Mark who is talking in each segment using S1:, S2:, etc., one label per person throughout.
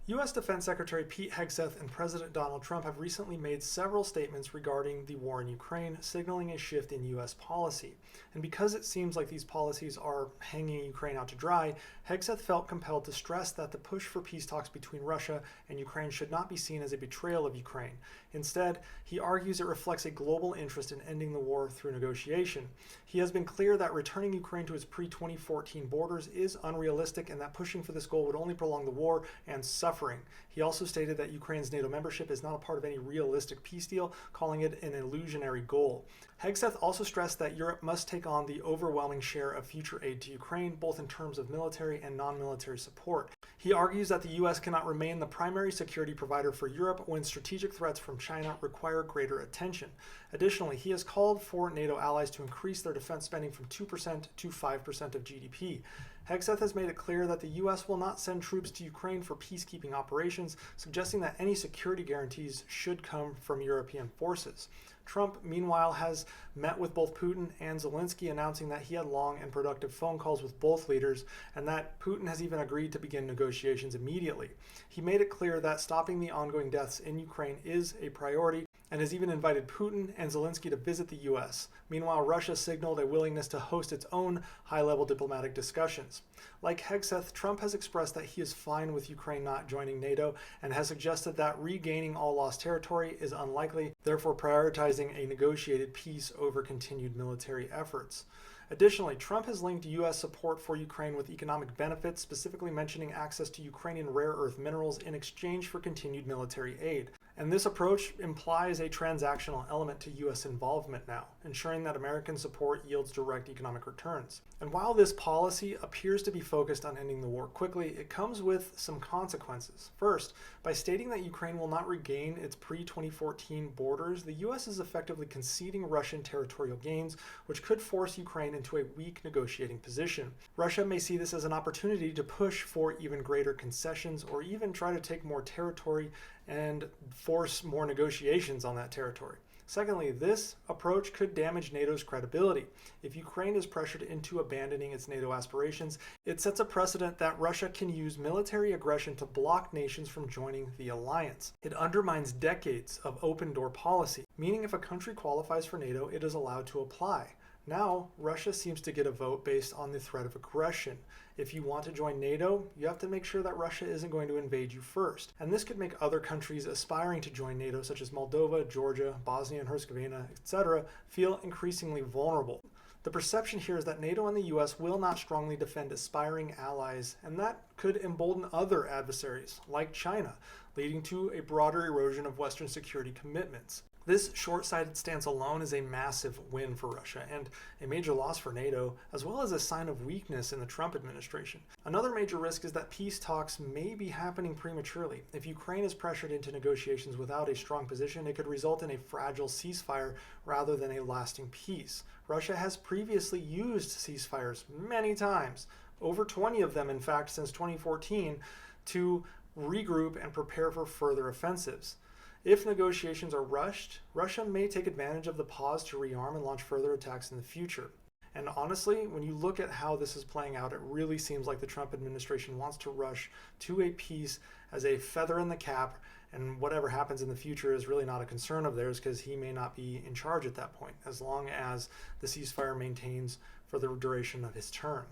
S1: U.S. Defense Secretary Pete Hegseth and President Donald Trump have recently made several statements regarding the war in Ukraine, signaling a shift in U.S. policy. And because it seems like these policies are hanging Ukraine out to dry, Hegseth felt compelled to stress that the push for peace talks between Russia and Ukraine should not be seen as a betrayal of Ukraine. Instead, he argues it reflects a global interest in ending the war through negotiation. He has been clear that returning Ukraine to its pre-2014 borders is unrealistic and that pushing for this goal would only prolong the war and suffering. He also stated that Ukraine's NATO membership is not a part of any realistic peace deal, calling it an illusionary goal. Hegseth also stressed that Europe must take on the overwhelming share of future aid to Ukraine, both in terms of military and non-military support. He argues that the U.S. cannot remain the primary security provider for Europe when strategic threats from China require greater attention. Additionally, he has called for NATO allies to increase their defense spending from 2% to 5% of GDP. Hegseth has made it clear that the U.S. will not send troops to Ukraine for peacekeeping operations, suggesting that any security guarantees should come from European forces. Trump, meanwhile, has met with both Putin and Zelensky, announcing that he had long and productive phone calls with both leaders and that Putin has even agreed to begin negotiations immediately. He made it clear that stopping the ongoing deaths in Ukraine is a priority and has even invited Putin and Zelensky to visit the U.S. Meanwhile, Russia signaled a willingness to host its own high-level diplomatic discussions. Like Hegseth, Trump has expressed that he is fine with Ukraine not joining NATO and has suggested that regaining all lost territory is unlikely, therefore prioritizing a negotiated peace over continued military efforts. Additionally, Trump has linked U.S. support for Ukraine with economic benefits, specifically mentioning access to Ukrainian rare earth minerals in exchange for continued military aid. And this approach implies a transactional element to U.S. involvement now, ensuring that American support yields direct economic returns. And while this policy appears to be focused on ending the war quickly, it comes with some consequences. First, by stating that Ukraine will not regain its pre-2014 borders, the U.S. is effectively conceding Russian territorial gains, which could force Ukraine into a weak negotiating position. Russia may see this as an opportunity to push for even greater concessions or even try to take more territory and force more negotiations on that territory. Secondly, this approach could damage NATO's credibility. If Ukraine is pressured into abandoning its NATO aspirations, it sets a precedent that Russia can use military aggression to block nations from joining the alliance. It undermines decades of open-door policy, meaning if a country qualifies for NATO, it is allowed to apply. Now, Russia seems to get a vote based on the threat of aggression. If you want to join NATO, you have to make sure that Russia isn't going to invade you first. And this could make other countries aspiring to join NATO, such as Moldova, Georgia, Bosnia and Herzegovina, etc., feel increasingly vulnerable. The perception here is that NATO and the US will not strongly defend aspiring allies, and that could embolden other adversaries, like China, leading to a broader erosion of Western security commitments. This short-sighted stance alone is a massive win for Russia and a major loss for NATO, as well as a sign of weakness in the Trump administration. Another major risk is that peace talks may be happening prematurely. If Ukraine is pressured into negotiations without a strong position, it could result in a fragile ceasefire rather than a lasting peace. Russia has previously used ceasefires many times, over 20 of them in fact since 2014, to regroup and prepare for further offensives. If negotiations are rushed, Russia may take advantage of the pause to rearm and launch further attacks in the future. And honestly, when you look at how this is playing out, it really seems like the Trump administration wants to rush to a peace as a feather in the cap, and whatever happens in the future is really not a concern of theirs because he may not be in charge at that point, as long as the ceasefire maintains for the duration of his term.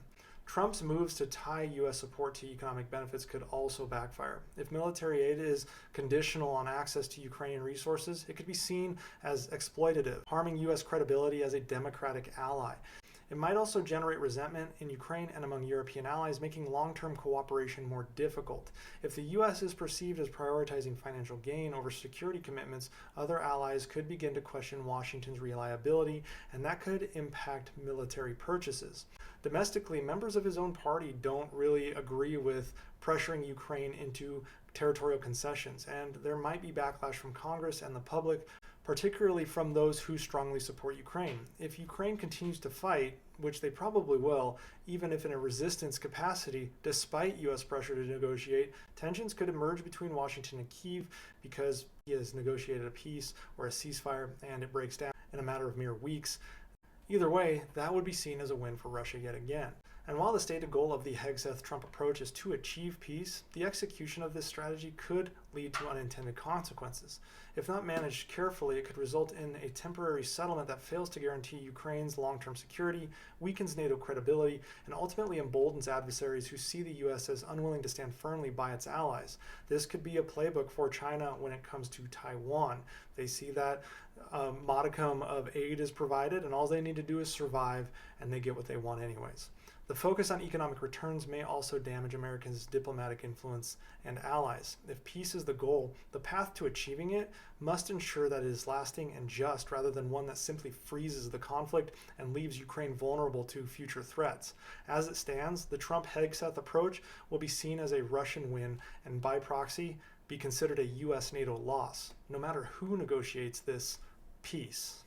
S1: Trump's moves to tie U.S. support to economic benefits could also backfire. If military aid is conditional on access to Ukrainian resources, it could be seen as exploitative, harming U.S. credibility as a democratic ally. It might also generate resentment in Ukraine and among European allies, making long-term cooperation more difficult. If the U.S. is perceived as prioritizing financial gain over security commitments, other allies could begin to question Washington's reliability, and that could impact military purchases. Domestically, members of his own party don't really agree with pressuring Ukraine into territorial concessions, and there might be backlash from Congress and the public, particularly from those who strongly support Ukraine. If Ukraine continues to fight, which they probably will, even if in a resistance capacity, despite U.S. pressure to negotiate, tensions could emerge between Washington and Kyiv because he has negotiated a peace or a ceasefire and it breaks down in a matter of mere weeks. Either way, that would be seen as a win for Russia yet again. And while the stated goal of the Hegseth-Trump approach is to achieve peace, the execution of this strategy could lead to unintended consequences. If not managed carefully, it could result in a temporary settlement that fails to guarantee Ukraine's long-term security, weakens NATO credibility, and ultimately emboldens adversaries who see the U.S. as unwilling to stand firmly by its allies. This could be a playbook for China when it comes to Taiwan. They see that modicum of aid is provided, and all they need to do is survive, and they get what they want anyways. The focus on economic returns may also damage America's diplomatic influence and allies. If peace is the goal, the path to achieving it must ensure that it is lasting and just rather than one that simply freezes the conflict and leaves Ukraine vulnerable to future threats. As it stands, the Trump-Hegseth approach will be seen as a Russian win and by proxy be considered a U.S. NATO loss, no matter who negotiates this peace.